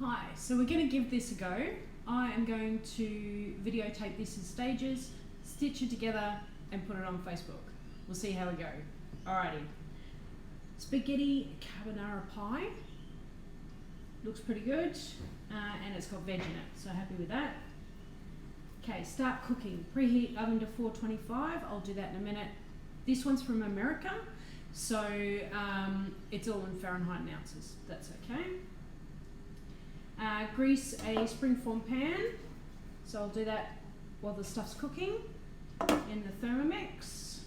Hi, so we're going to give this a go. I am going to videotape this in stages, stitch it together and put it on Facebook. We'll see how we go. Alrighty. Spaghetti carbonara pie. Looks pretty good and it's got veg in it, so happy with that. Okay, start cooking. Preheat oven to 425. I'll do that in a minute. This one's from America, so it's all in Fahrenheit and ounces. That's okay. Grease a springform pan, so I'll do that while the stuff's cooking in the Thermomix.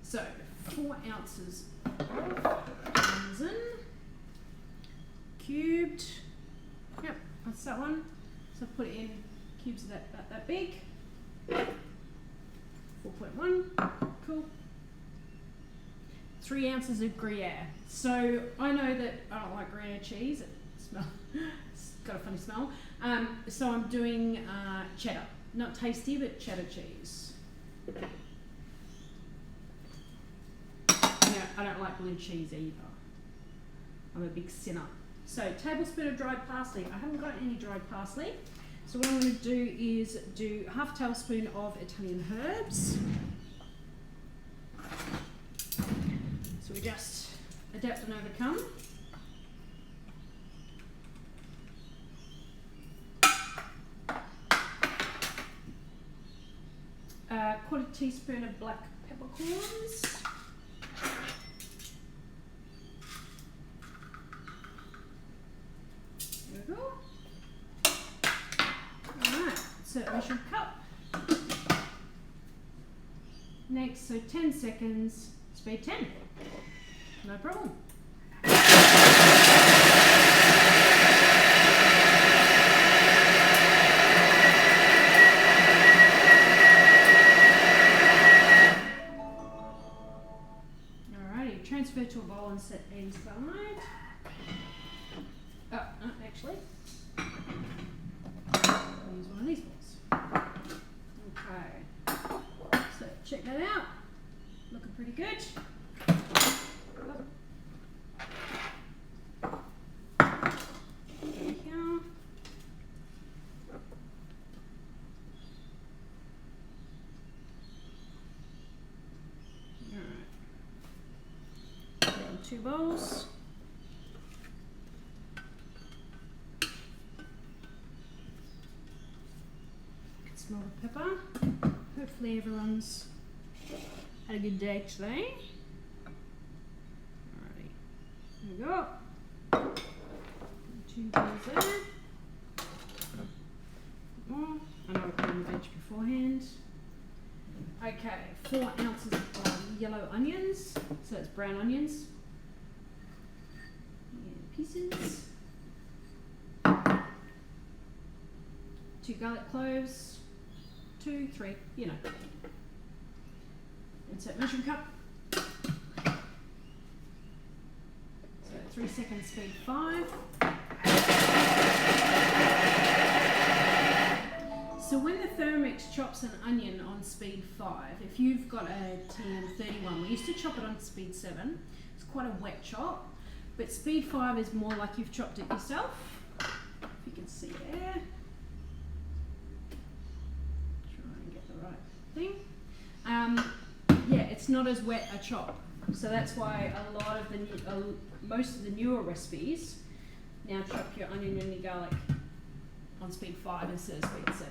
So 4 ounces of parmesan, cubed. Yep, that's that one. So put it in cubes of about that big. 4.1, cool. 3 ounces of Gruyere. So I know that I don't like Gruyere cheese. It's got a funny smell. So I'm doing cheddar. Not tasty, but cheddar cheese. I don't like blue cheese either. I'm a big sinner. So tablespoon of dried parsley. I haven't got any dried parsley. So what I'm going to do is do half a tablespoon of Italian herbs. So we just adapt and overcome. Quarter teaspoon of black peppercorns. There we go. Alright, so measured cup. Next, so 10 seconds, speed 10. No problem. Transfer to a bowl and set aside. Oh, no, actually. I'll use one of these bowls. Okay. So check that out. Looking pretty good. There we go. Alright. 2 bowls. Can smell the pepper. Hopefully everyone's had a good day today. Alrighty, here we go. 2 bowls there. More. I know I put in the veg beforehand. Okay, 4 ounces of yellow onions, so it's brown onions. Pieces. 2 garlic cloves, 2, 3, you know. Insert measuring cup. So 3 seconds, speed 5. So when the Thermomix chops an onion on speed 5, if you've got a TM31, we used to chop it on speed 7. It's quite a wet chop. But speed 5 is more like you've chopped it yourself. If you can see there. Try and get the right thing. Yeah, it's not as wet a chop. So that's why a lot of the most of the newer recipes now chop your onion and your garlic on speed 5 instead of speed 7.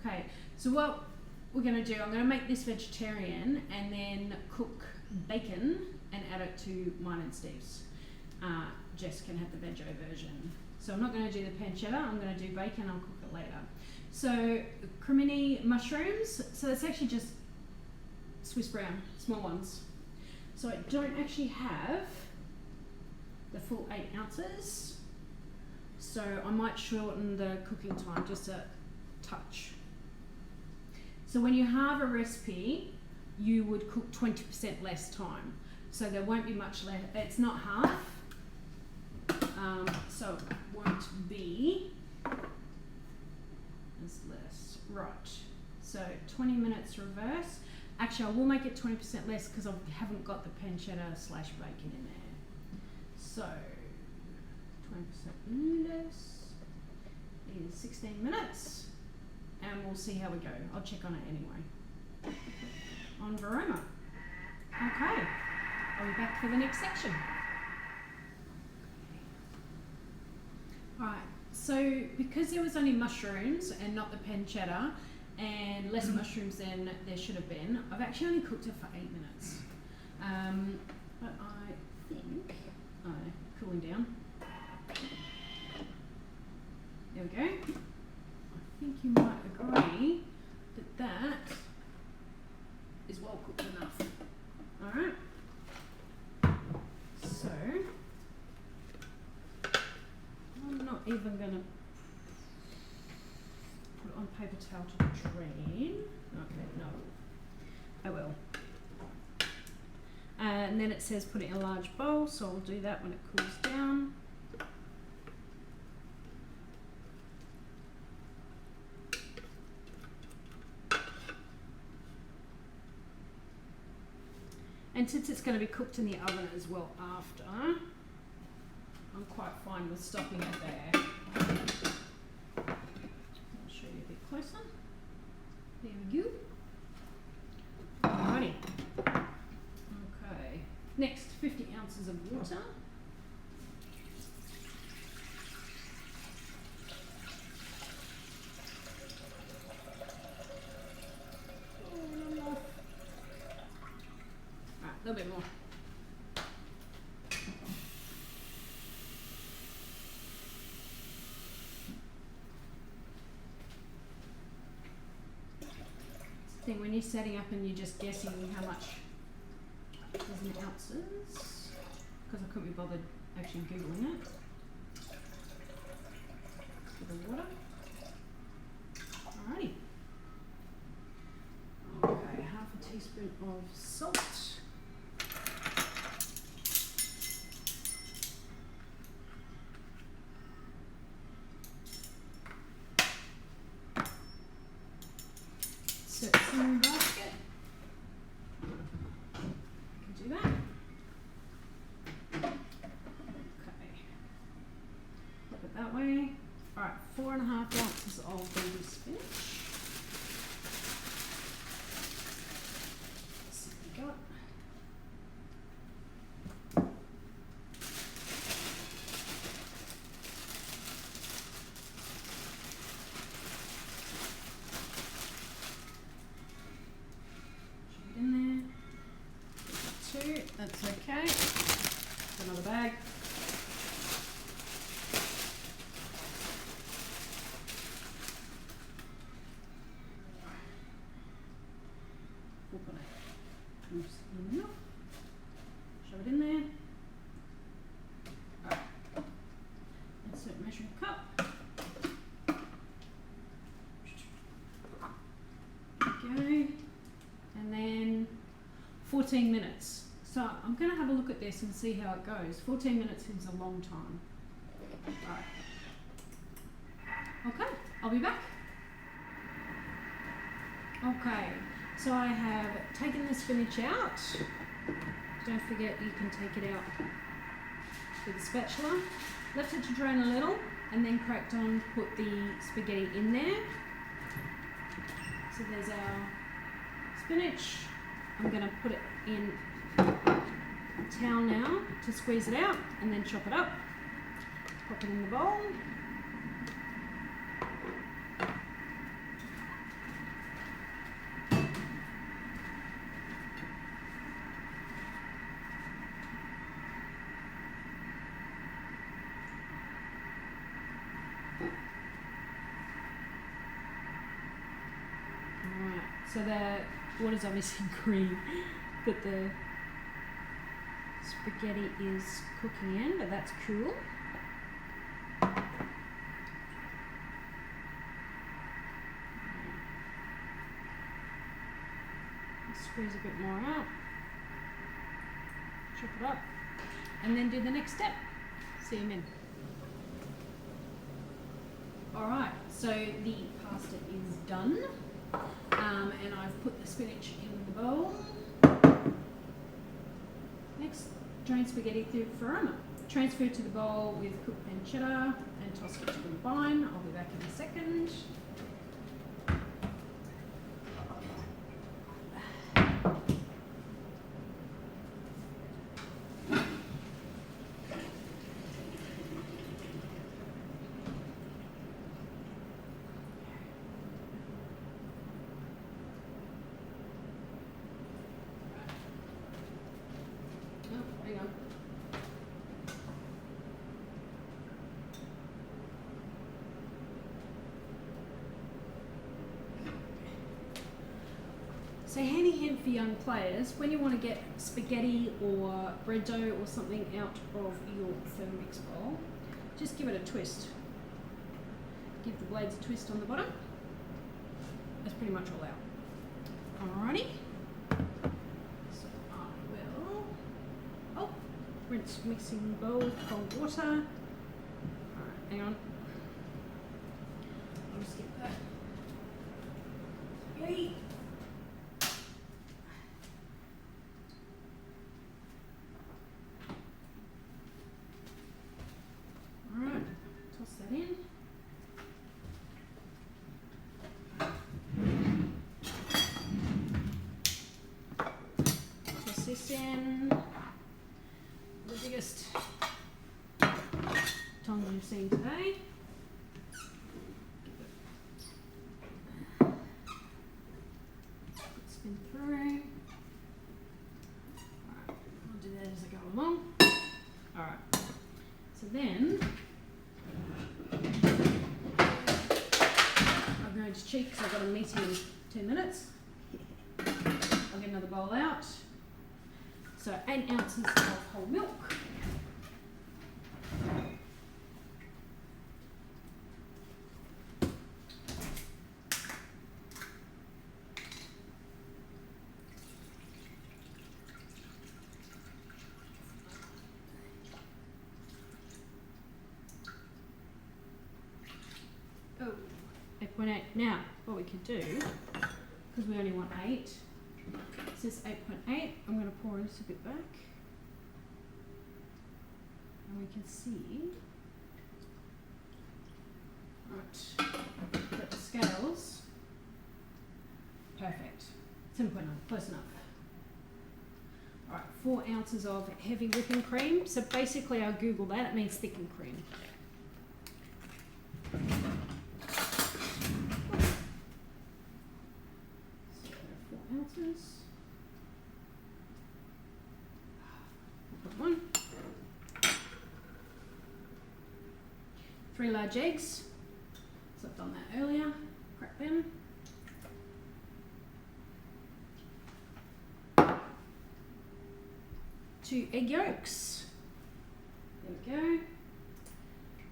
Okay, so what we're going to do, I'm going to make this vegetarian and then cook bacon and add it to mine and Steve's. Jess can have the veggie version. So I'm not going to do the pancetta, I'm going to do bacon, I'll cook it later. So cremini mushrooms, so that's actually just Swiss brown, small ones. So I don't actually have the full 8 ounces. So I might shorten the cooking time just a touch. So when you have a recipe, you would cook 20% less time. So there won't be much left, it's not half. So it won't be as less. Right, so 20 minutes reverse. Actually, I will make it 20% less because I haven't got the pancetta / bacon in there. So 20% less is 16 minutes, and we'll see how we go. I'll check on it anyway. On Veroma. Okay, I'll be back for the next section. Alright, so because there was only mushrooms and not the pancetta, and less mushrooms than there should have been, I've actually only cooked it for 8 minutes. But I think, cooling down. There we go. I think you might agree that that is well cooked enough. Alright. So, I'm not even going to put it on paper towel to drain. Okay, no. I will. And then it says put it in a large bowl, so I'll do that when it cools down. And since it's going to be cooked in the oven as well after, I'm quite fine with stopping it there. I'll show you a bit closer. There we go. Alrighty. Okay. Next, 50 ounces of water. A little bit more. It's the thing when you're setting up and you're just guessing how much is in ounces, because I couldn't be bothered actually googling it. For the water. Alrighty. Okay, half a teaspoon of salt. Some basket. Can do that. Okay. Flip it that way. Alright, 4.5 ounces of baby spinach. Let's see what we got. That's okay. Another bag. Shove it in there. Alright. Insert measuring cup. Okay. And then 14 minutes. So I'm going to have a look at this and see how it goes. 14 minutes seems a long time. Right. Okay, I'll be back. Okay, so I have taken the spinach out. Don't forget you can take it out with a spatula. Left it to drain a little and then cracked on, put the spaghetti in there. So there's our spinach. I'm going to put it in a towel now to squeeze it out and then chop it up. Pop it in the bowl. Alright, so the water's obviously green, but the spaghetti is cooking in, but that's cool. Squeeze a bit more out, chop it up, and then do the next step. See you in a minute. Alright, so the pasta is done, and I've put the spinach in the bowl. Next, drain spaghetti through Veroma. Transfer to the bowl with cooked pancetta and toss it to combine. I'll be back in a second. Oh, hang on. So handy hint for young players, when you want to get spaghetti or bread dough or something out of your Thermomix bowl, just give it a twist. Give the blades a twist on the bottom. That's pretty much all out. Alrighty. So I will, rinse mixing bowl with cold water. Alright, hang on. I'll just get that. Spaghetti. Alright, toss that in. Toss this in. The biggest tongs you've seen today. Spin through. Alright, I'll do that as I go along. Alright, so then I'm going to cheat because I've got a meeting in 10 minutes. I'll get another bowl out. So 8 ounces of whole milk. Oh, 8.8. Now, what we could do, because we only want 8, it says 8.8. I'm going to pour a little bit back, and we can see that the scales, perfect. 7.9, close enough. All right, 4 ounces of heavy whipping cream. So basically, I'll Google that. It means thickened cream. Ounces. Put 1. 3 large eggs. So I've done that earlier. Crack them. 2 egg yolks. There we go.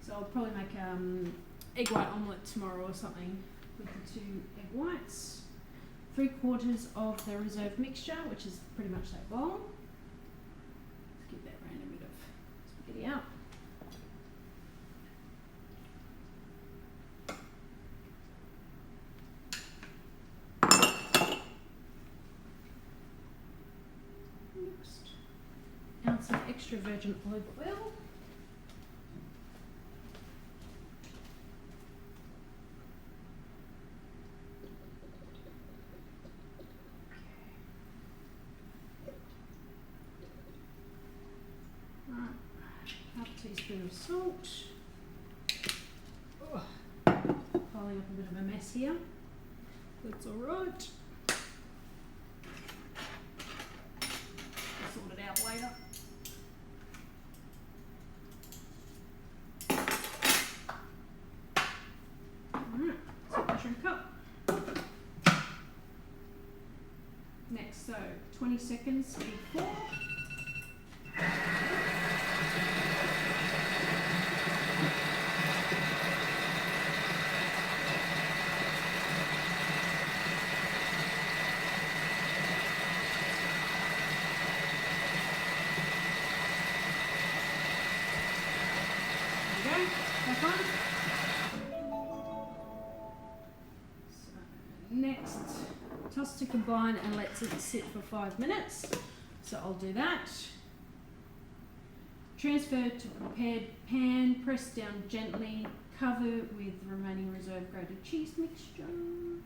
So I'll probably make egg white omelette tomorrow or something with the 2 egg whites. 3/4 of the reserve mixture, which is pretty much that bowl. Let's get that random bit of spaghetti out. Next, ounce of extra virgin olive oil. Teaspoon of salt. Oh, piling up a bit of a mess here. That's alright. I'll sort it out later. Alright, so measuring cup. Next, so 20 seconds before. Next, toss to combine and let it sit for 5 minutes. So I'll do that. Transfer to prepared pan, press down gently, cover with remaining reserve grated cheese mixture, and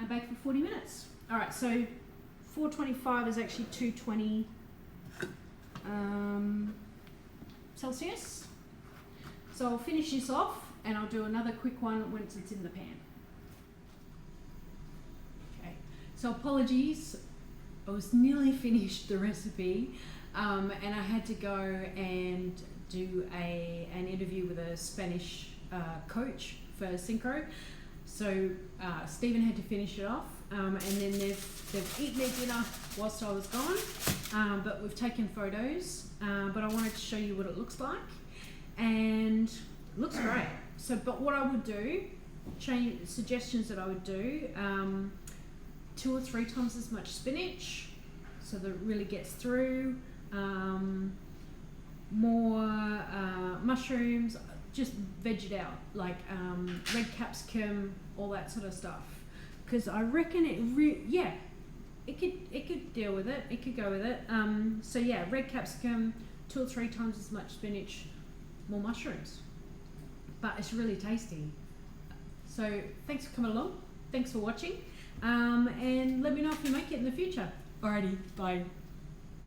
bake for 40 minutes. Alright, so 425 is actually 220 Celsius. So I'll finish this off and I'll do another quick one once it's in the pan. Okay, so apologies, I was nearly finished the recipe and I had to go and do an interview with a Spanish coach for Synchro. So Stephen had to finish it off, and then they've eaten their dinner whilst I was gone, but we've taken photos, but I wanted to show you what it looks like, and it looks great. So, but what I would do, suggestions that I would do, 2 or 3 times as much spinach, so that it really gets through, more mushrooms, just veg it out, like red capsicum, all that sort of stuff, because I reckon it could deal with it, it could go with it. So yeah, red capsicum, 2 or 3 times as much spinach, more mushrooms, but it's really tasty. So thanks for coming along, thanks for watching, and let me know if you make it in the future. Alrighty, bye.